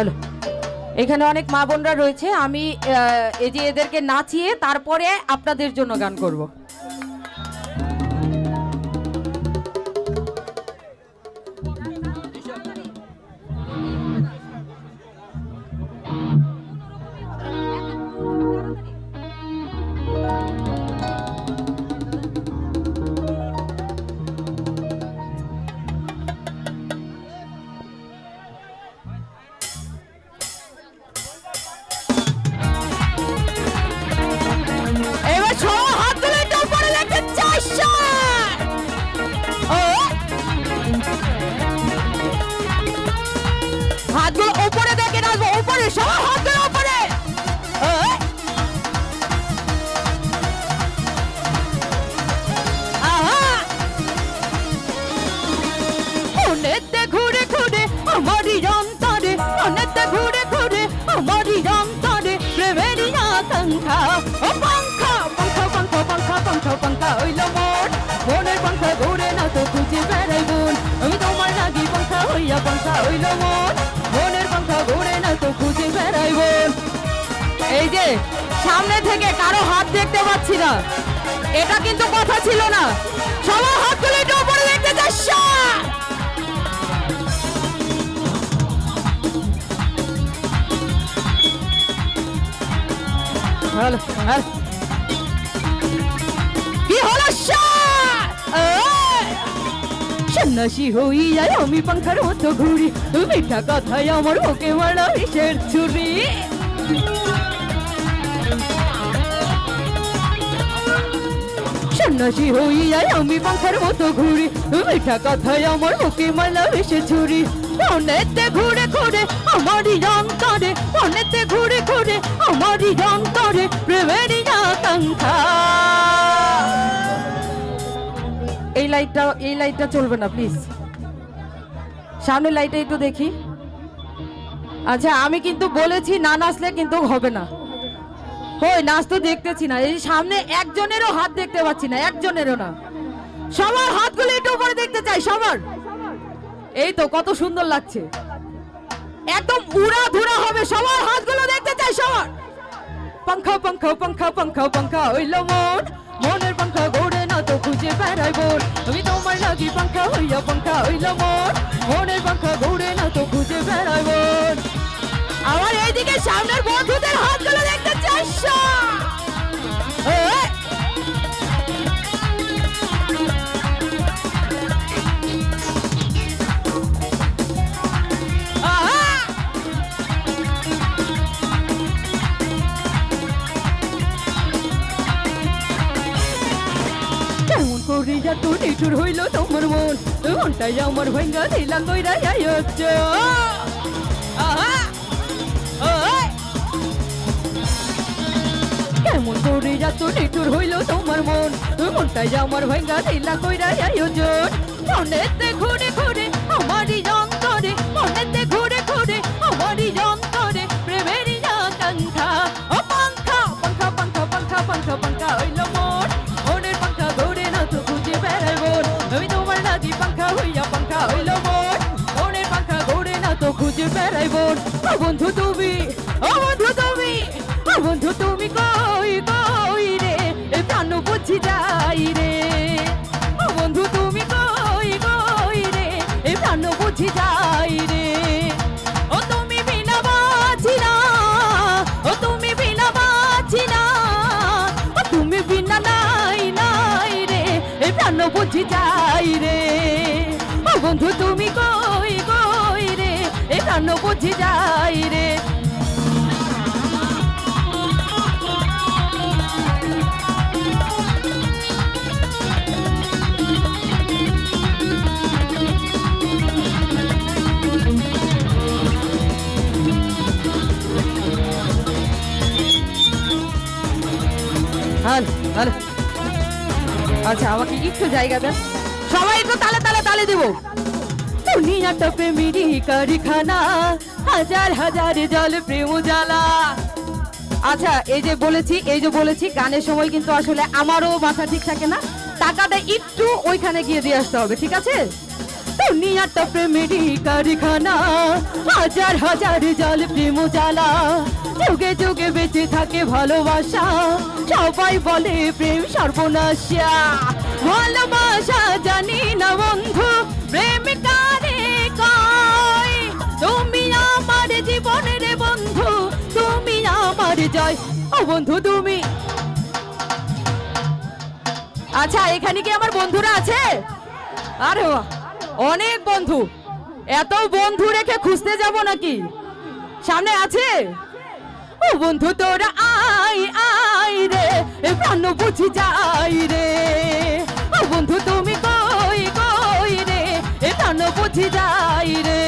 Hello, এখানে অনেক মা বোনরা রয়েছে, আমি এই যে এদেরকে নাচিয়ে তারপরে আপনাদের জন্য গান করব। হাতগুলো উপরে দেখে নাচবো, উপরে সবার হাতগুলো উপরে। অনেকটা ঘুরে ঘুরে আমারই অন্তরে, অনেকটা ঘুরে ঘুরে আমারই অন্তরে প্রেমেরই আকাঙ্ক্ষা। ও পাঙ্খা পাঙ্খা পাঙ্খা পাঙ্খা পাঙ্খা পাঙ্খা হইল মন, মনের পাঙ্খা ঘুরে না তো খুঁজে বেড়াই বোন। আমি তোমার লাগি পাঙ্খা হইয়া পাঙ্খা হইল মন, মনের পাঙ্খা ঘুরে না তো খুঁজে বেড়াই বোন। এই যে সামনে থেকে কারো হাত দেখতে পাচ্ছি না, এটা কিন্তু কথা ছিল না। সবার হাতগুলো একটু উপরে দেখতে চাচ্ছ। কি হলো সন্ন্যাসী হইয়া আমি পাঙ্খার মতো ঘুরি, মিঠা কথায় আমার ওকে মারা বিষের ছুরি। সন্ন্যাসী হইয়া আমি পাঙ্খার মতো ঘুরি, মিঠা কথায় আমার ওকে মারা বিষের ছুরি। অনেকতে ঘুরে ঘুরে আমারই অন্তরে, অনেকতে ঘুরে ঘুরে আমারই অন্তরে প্রেমেরই আকাঙ্ক্ষা। এই লাইটটা চলবে না প্লিজ, সামনে লাইটটা একটু দেখি। আচ্ছা, আমি কিন্তু বলেছি না নাচলে কিন্তু হবে না। হই নাচ তো দেখতেছি না, এই সামনে একজনেরও হাত দেখতে পাচ্ছি না, একজনেরও না। সবার হাতগুলো একটু উপরে দেখতে চাই সবার। এই তো কত সুন্দর লাগছে, একদম উড়া ধুরা হবে। সবার হাতগুলো দেখতে চাই সবার। পাঙ্খা পাঙ্খা পাঙ্খা পাঙ্খা পাঙ্খা হইল মন, মনের পাঙ্খা ঘোরে না তো খুঁজে বেড়াই বোন। আমি তোমার লাগি পাঙ্খা হইয়া পাঙ্খা হইল মন, মনের পাঙ্খা ঘোরে না তো খুঁজে বেড়াই বোন। আমার এইদিকে সামনের বন্ধুদের হাতগুলো দেখতে চাই। কেমন করিয়া তো নিঠুর হইল তোমার মন, মনটাই আমার ভাঙ্গা দিলা কইরা যাইছ। কেমন করিয়া তো নিঠুর হইল তোমার মন, মনটাই আমার ভাঙ্গা দিলা কইরা যাইছ। অনেকতে ঘুরে ঘুরে আমারই অন্তরে, অনেকতে ঘুরে ঘুরে আমারই অন্তরে প্রেমেরই আকাঙ্ক্ষা। ও পাঙ্খা পাঙ্খা পাঙ্খা পাঙ্খা পাঙ্খা পাঙ্খা হইল মন, মনের পাঙ্খা ঘুরে না তো খুঁজে বেড়াই বোন। আমি তোমার লাগি পাঙ্খা হইয়া পাঙ্খা হইল মন, মনের পাঙ্খা ঘুরে না তো খুঁজে বেড়াই বোন। ও বন্ধু তুমি, ও বন্ধু তুমি, ও বন্ধু তুমি কই কই রে, এ প্রাণ বুঝি যাই রে। ও বন্ধু তুমি কই কই রে, এ প্রাণ বুঝি যাই রে। ও তুমি বিনা বাঁচি না, ও তুমি বিনা বাঁচি না, ও তুমি বিনা নাই নাই রে, এ প্রাণ বুঝি যাই রে। ও বন্ধু তুমি কই কই রে, এ প্রাণ বুঝি যাই রে। আচ্ছা, আমাকে একটু জায়গা দেন, সবাই একটু তালে তালে তালে দিব। দুনিয়াটা প্রেমেরই কারখানা, হাজার হাজার জল প্রেম জ্বালা। আচ্ছা, এই যে বলেছি গানের সময় কিন্তু আসলে আমারও মাথা ঠিক থাকে না, টাকাটা একটু ওইখানে গিয়ে দিয়ে আসতে হবে, ঠিক আছে? দুনিয়াটা প্রেমেরই কারখানা, হাজার হাজার জল প্রেম জ্বালা, যুগে যুগে বেঁচে থাকে ভালোবাসা, সবাই বলে প্রেম সর্বনাশা। ভালোবাসা জানি না বন্ধু প্রেম কারে কয়, তুমি আমার জীবনের বন্ধু, তুমি আমার জয়। ও বন্ধু তুমি। আচ্ছা এখানে কি আমার বন্ধুরা আছে? আরে অনেক বন্ধু, এত বন্ধু রেখে খুঁজতে যাব নাকি? সামনে আছে? ও বন্ধু তোরা আয় আয় রে, প্রাণ বুঝি যাই রে। ও বন্ধু তুমি কই কই রে, প্রাণ বুঝি যাই রে।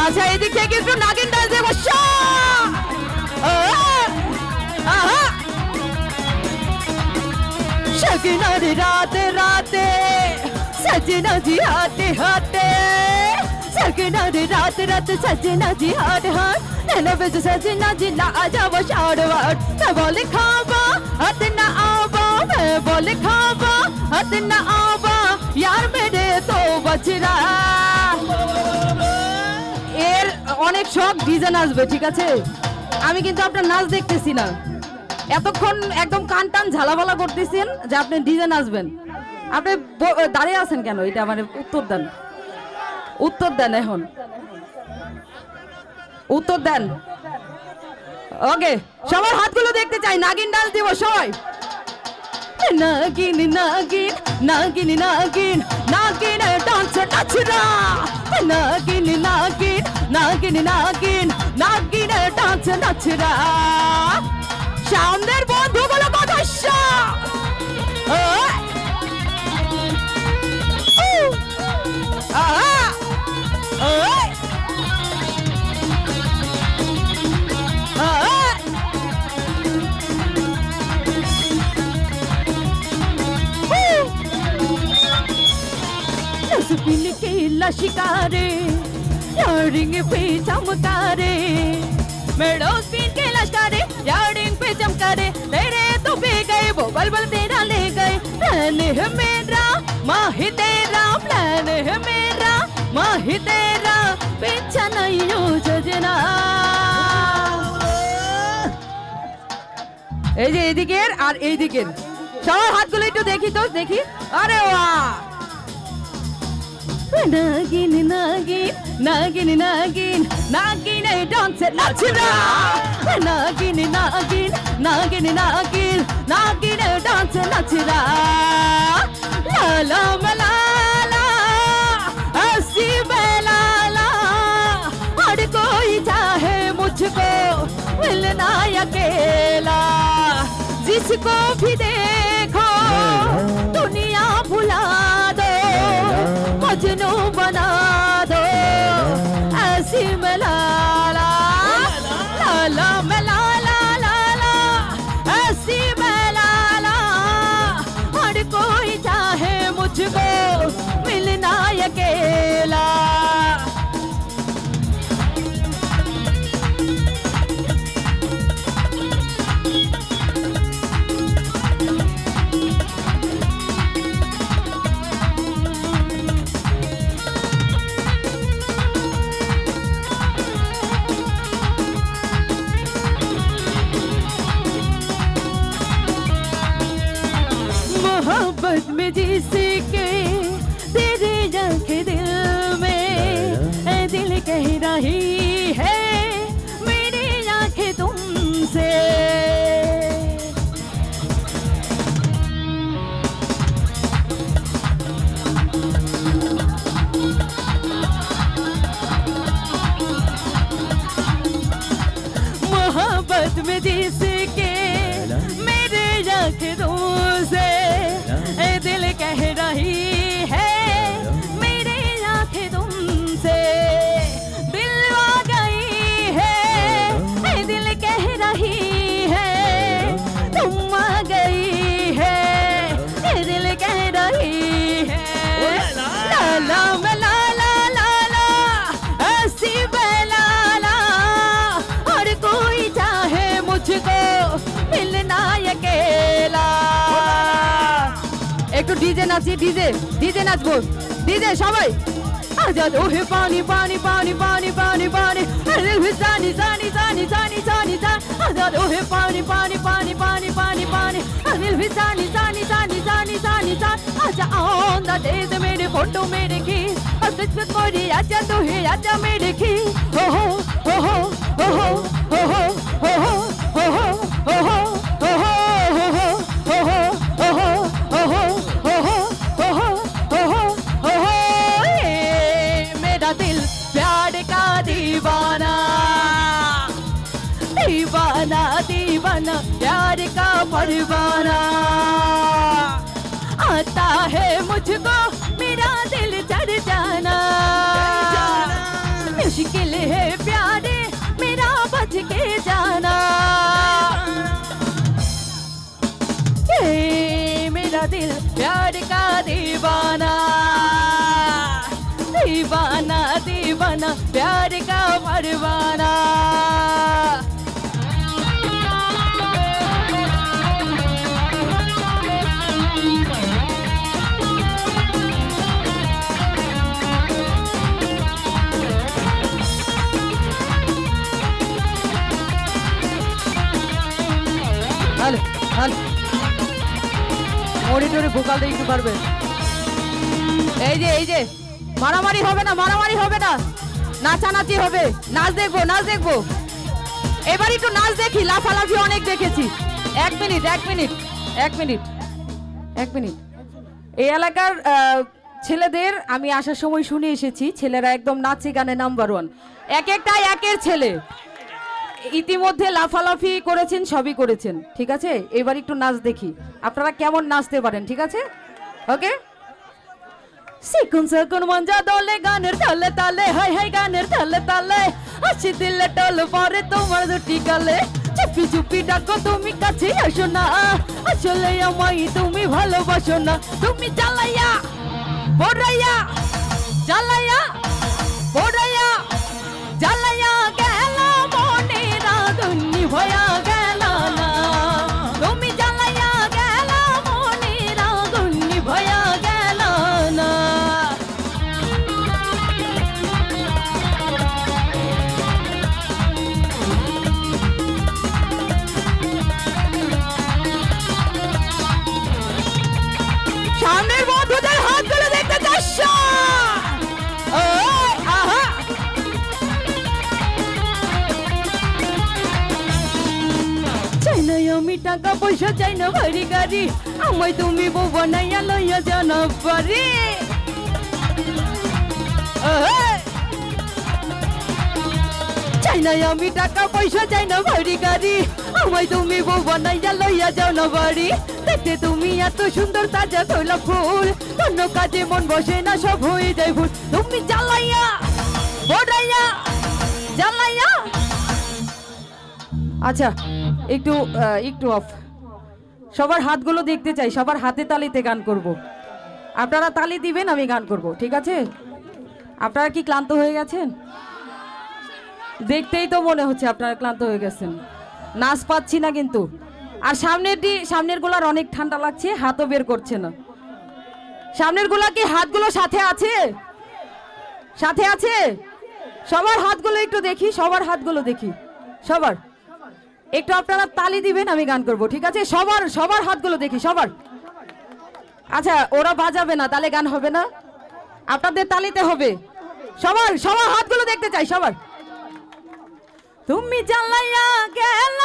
আচ্ছা এদিক থেকে একটু নাগিন ডান্স দেবো। शगना रे रात राते सजना जी हाथे हाथे, शगना रे रात रात सजना जी हाथ हाथ, नैना बेच सजना जी ला जाओ शारवाट। मैं बोले खावा हाथ ना आवा, मैं बोले खावा हाथ ना आवा, यार मेरे तो बचरा। এর অনেক শখ ডিজে নাচবে, ঠিক আছে? আমি কিন্তু আপনার নাচ দেখতেছি না, এতক্ষণ একদম কান টান ঝালাপালা করতেছেন যে আপনি ডিজে নাচবেন। আপনি দাঁড়িয়ে আছেন কেন? এটা মানে উত্তর দেন, উত্তর দেন, এখন উত্তর দেন। ওকে সবার হাতগুলো দেখতে চাই, নাগিন ডান্স দিব সবাই। নাগিন নাগিন নাগিন নাগিন নাগিন ডান্স নাচরা, নাগিন নাগিন নাগিন নাগিন নাগিন ডান্স নাচরা। সামনের বন্ধুগুলো কথা पिन के लश्कारे यारिंग पे चमकारे, मेडों पिन के लश्कारे यारिंग पे चमकारे, तेरे तो पे गए वो बलबल तेरा ले गए। प्लान है मेरा माही तेरा, प्लान है मेरा माही तेरा, पीछा नहीं हो सजना। এই যে এদিকের আর এই দিকের সবার হাতগুলো একটু দেখি তো, দেখি। আরে বাহ, নাগিন নাগিন নাগিন নাগিন নাগিন ডান্স নাচরা, নাগিন নাগিন নাগিন নাগিন নাগিন ডান্স নাচরা। লালা মলালা हंसी बेलाला, हर कोई चाहे मुझको मिलना अकेला, जिसको भी देखो दुनिया भुला दो, मजनू बना दो ऐसी मलाला। लाला मलाला लाला ऐसी मलाला, हर कोई चाहे मुझको मिलना अकेला। मोहब्बत में जिसके तेरे आँखें दिल में, दिल कह रही है मेरी आँखें तुमसे। मोहब्बत में जिसके मेरे आँखें तुमसे, दिल कह रही मुझको मिलना अकेला। एक तो डीजे नाची, डीजे डीजे नाचबो, डीजे सबाई आजा दो हे पानी पानी पानी पानी पानी पानी अरे जानी जानी जानी जानी जानी जान आजा दो हे पानी पानी पानी पानी पानी पानी अरे जानी जानी जानी जानी जानी जान आजा ऑन द डेज मेरे फोटो मेरे की और सच कोरी आजा दो हे आजा मेरे की हो हो हो हो हो हो हो हो हो हो हो हो हो दीवाना दीवाना प्यार का परवाना आता है मुझको मेरा दिल चढ़ जाना मुश्किल है प्यारे मेरा बच के जाना ये मेरा दिल प्यार का दीवाना दीवाना दीवाना प्यार का परवाना মনিটরে ভোকাল দেখতে পারবে এই যে মারামারি হবে না মারামারি হবে না নাচানাচি হবে নাচ দেখবো এবার একটু নাচ দেখি লাফালাফি অনেক দেখেছি এক মিনিট এই এলাকার ছেলেদের আমি আসার সময় শুনে এসেছি ছেলেরা একদম নাচে গানে নাম্বার 1 এক একটা একের ছেলে ইতিমধ্যে লাফালাফি করেছেন সবই করেছেন ঠিক আছে এবার একটু নাচ দেখি আপনারা কেমন নাচতে পারেন ঠিক আছে ওকে সিকুন সিকুন মঞ্জা দলে গানের তালে তালে হাই হাই গানের তালে তালে আসি দিলে টল পরে তোমার দুটি গালে চুপি চুপি ডাকো তুমি কাছে আসো না আসলে আমায় তুমি ভালোবাসো না তুমি জ্বালাইয়া বড়াইয়া জ্বালাইয়া বড়াইয়া জ্বালাইয়া গেল মনের আগুন নিভায়া গেল না তুমি জ্বালাইয়া গেল মনের আগুন নিভায়া গেল না সামনের বন্ধুদের হাতগুলো দেখতে চাচ্ছ আমি টাকা পয়সা চাই না ভারী গাড়ি আমায় তুমি বউ বানাইয়া লইয়া জানা পারি চাই না আমি টাকা পয়সা চাই না ভারী গাড়ি আমায় তুমি বউ বানাইয়া লইয়া যাও না বাড়ি দেখতে তুমি এত সুন্দর তাজা তোলা ফুল অন্য কাজে মন বসে না সব হয়ে যায় ভুল তুমি জ্বালাইয়া বড়াইয়া জ্বালাইয়া আচ্ছা একটু অফ সবার হাতগুলো দেখতে চাই সবার হাতে তালিতে গান করব আপনারা তালি দিবেন আমি গান করব ঠিক আছে আপনারা কি ক্লান্ত হয়ে গেছেন দেখতেই তো মনে হচ্ছে আপনারা ক্লান্ত হয়ে গেছেন নাচ পাচ্ছি না কিন্তু আর সামনের গুলার অনেক ঠান্ডা লাগছে হাতও বের করছে না সামনের গুলা কি হাতগুলো সাথে আছে সবার হাতগুলো একটু দেখি সবার একটু আপনারা তালি দিবেন আমি গান করব ঠিক আছে সবার হাতগুলো দেখি সবার আচ্ছা ওরা বাজাবে না তাহলে গান হবে না আপনাদের তালিতে হবে সবার হাতগুলো দেখতে চাই সবার তুমি জ্বালাইয়া গেল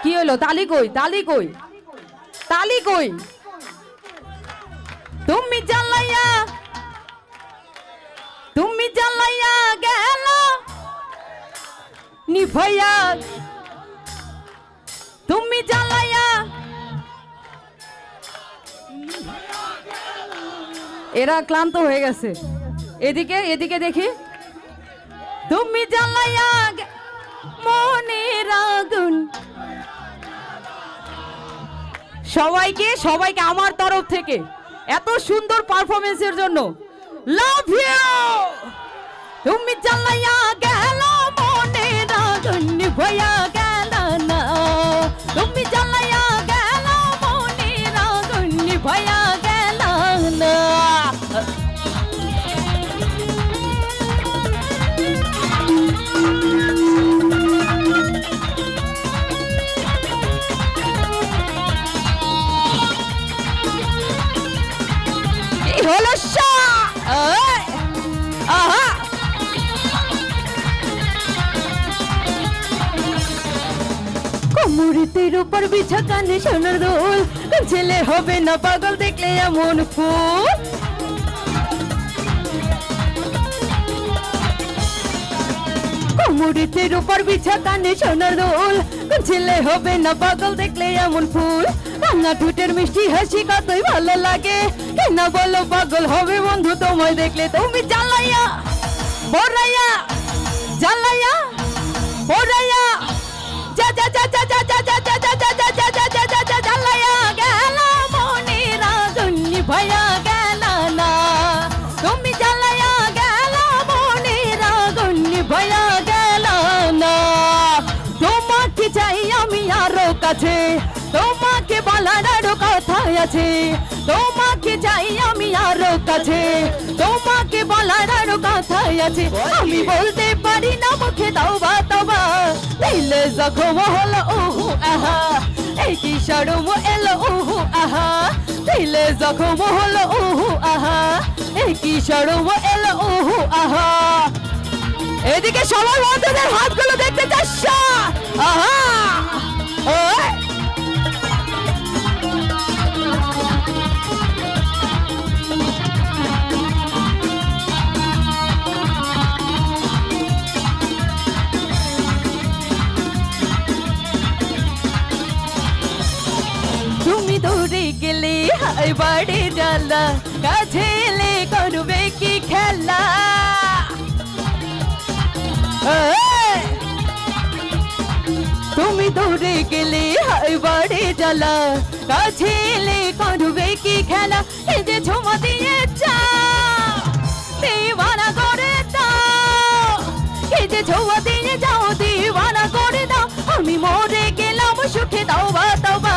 কি হলো তালি কই তুমি জ্বালাইয়া গেল নিভাইয়া তুমি জ্বালাইয়া এরা ক্লান্ত হয়ে গেছে এদিকে দেখি তুমি জ্বালাইয়া মনের আগুন সবাইকে আমার তরফ থেকে এত সুন্দর পারফরমেন্সের জন্য লাভ ইউ তুমি জ্বালাইয়া গেল মনের আগুন মূর্তির উপর বিছা কানে সোনার দোল ছেলে হবে না পাগল দেখলে এমন ফুল মূর্তির উপর বিছা কানে সোনার দোল ছেলে হবে না পাগল দেখলে এমন ফুল রাঙা ঠোঁটের মিষ্টি হাসি কতই ভালো লাগে না বলো পাগল হবে বন্ধু তোমায় দেখলে তুমি জ্বালাইয়া বড়াইয়া জ্বালাইয়া বড়াইয়া যা যা যা যা যা যা যা যা যা যা যা যা যা যা যা জ্বালাইয়া গেল মনের আগুন নিভাইয়া গেল না তুমি জ্বালাইয়া গেল মনের আগুন নিভাইয়া গেল না তোমাকে চাই আমি আরো কাছে তোমাকে বলার আরো কথা আছে তোমাকে চাই আমি আরো কাছে তোমাকে বলার আরো কথা আছে আমি বলতে পারি না মুখে তওবা তওবা দিলে জখম হলো ওহু আহা এই কি শরম এলো ওহু আহা দিলে জখম হলো ওহু আহা এই কি শরম এলো ওহু আহা এদিকে সবার বন্ধুদের হাতগুলো দেখতে চাস আহা ওই তুমি দূরে গেলে হাই বাড়ি জ্বালা কাছে এলে করবে কি খেলা তুমি দূরে গেলে হাই বাড়ি জ্বালা কাছে এলে করবে কি খেলা এই যে ঝুমা দিয়ে যাও দিওয়ানা করে দাও এই যে ঝুমা দিয়ে যাও দিওয়ানা করে দাও আমি মরে গেলাম সুখে তওবা তওবা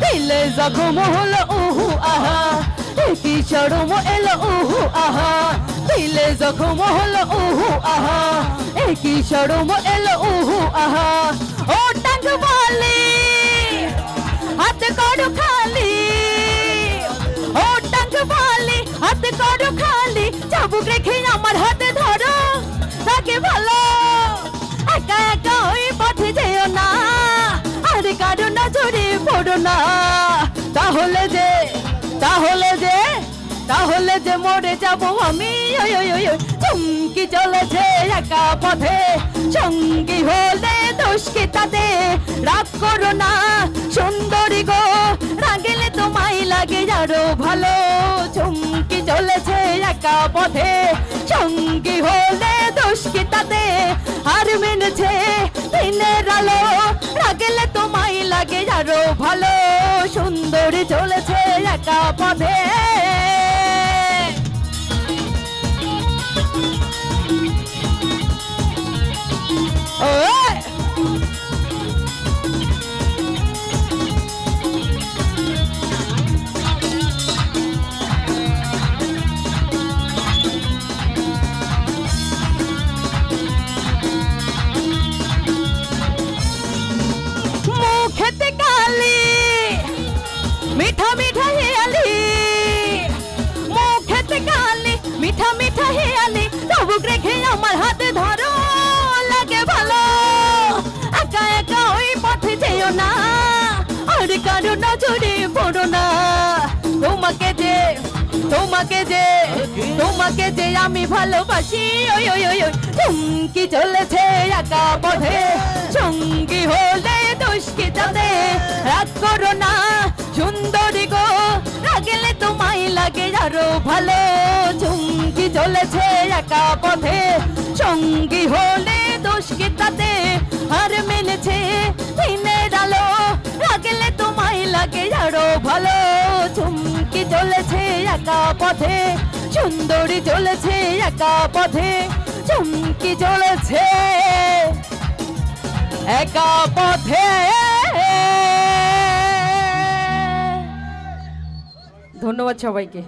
দিলে জখম হলো ওহু আহা কি শরম এলো ওহু আহা দিলে জখম হলো ওহু আহা কি শরম এলো ওহু আহা ও টাঙ্গ বলি হাত করো খালি ও টাঙ্গ বলি হাত করো খালি চাবুক রেখে আমার হাতে ধরো তাকে ভালো একা একা ওই পথে যেও না আরে কারো নজরে পড়ো না তাহলে যে মরে যাবো আমি চমকি চলেছে একা পথে সঙ্গী হলে দোষ কি তাতে রাগ করো না সুন্দরী গো রাগেলে তোমায় লাগে আরো ভালো চমকি চলেছে একা পথে সঙ্গী হলে দোষ কি তাতে আর মেনেছে দিনের আলো রাগেলে তোমায় লাগে আরো ভালো সুন্দরী চলেছে একা পথে मीठा मीठा हेयाली मुखेते गाली मीठा मीठा हेयाली तबुक रेखे आमार हाथे धरो लागे भालो एका एका ओई पथे जेओ ना आर कारो नजरे पड़ो ना তোমাকে যে আমি ভালোবাসি ওই ওই ওই চমকি চলেছে একা পথে সঙ্গী হলে দোষ কি তাতে রাগ করো না সুন্দরী গো রাগেলে তোমায় লাগে আরো ভালো চমকি চলেছে একা পথে সঙ্গী হলে দোষ কি তাতে হার মেনেছে দিনের আলো রাগেলে তোমায় লাগে আরো ভালো চমকি চলেছে একা পথে সুন্দরী চলেছে একা পথে চমকি চলেছে একা পথে ধন্যবাদ সবাইকে।